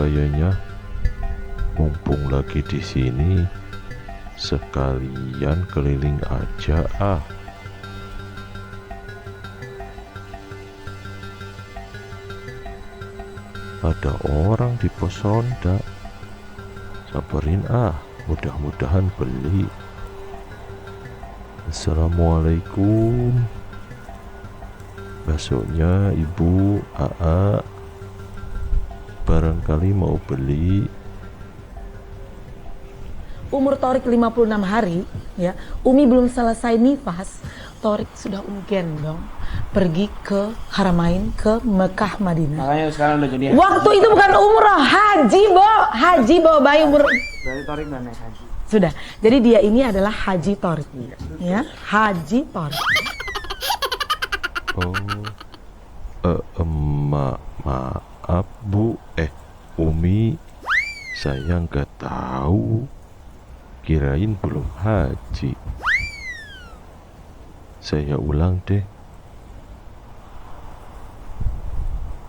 kayaknya. Mumpung lagi di sini, sekalian keliling aja ah. Ada orang di pos ronda. Sabarin ah, mudah-mudahan beli. Assalamualaikum. Baksonya Ibu AA barangkali mau beli. Umur Torik 56 hari, ya. Umi belum selesai nifas, Torik sudah unggen dong. Pergi ke Haramain, ke Mekah, Madinah. Makanya sekarang udah jadi haji. Waktu itu bukan umroh, haji, Bo. Haji bawa bayi umur. Berarti Torik udah naik haji. Sudah. Jadi dia ini adalah Haji Torik. Ya, Haji Torik. Maaf Bu, Umi, saya nggak tahu. Kirain belum haji. Saya ulang deh.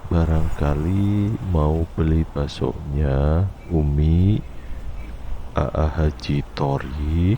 Barangkali mau beli baksonya Umi AA Haji Torik.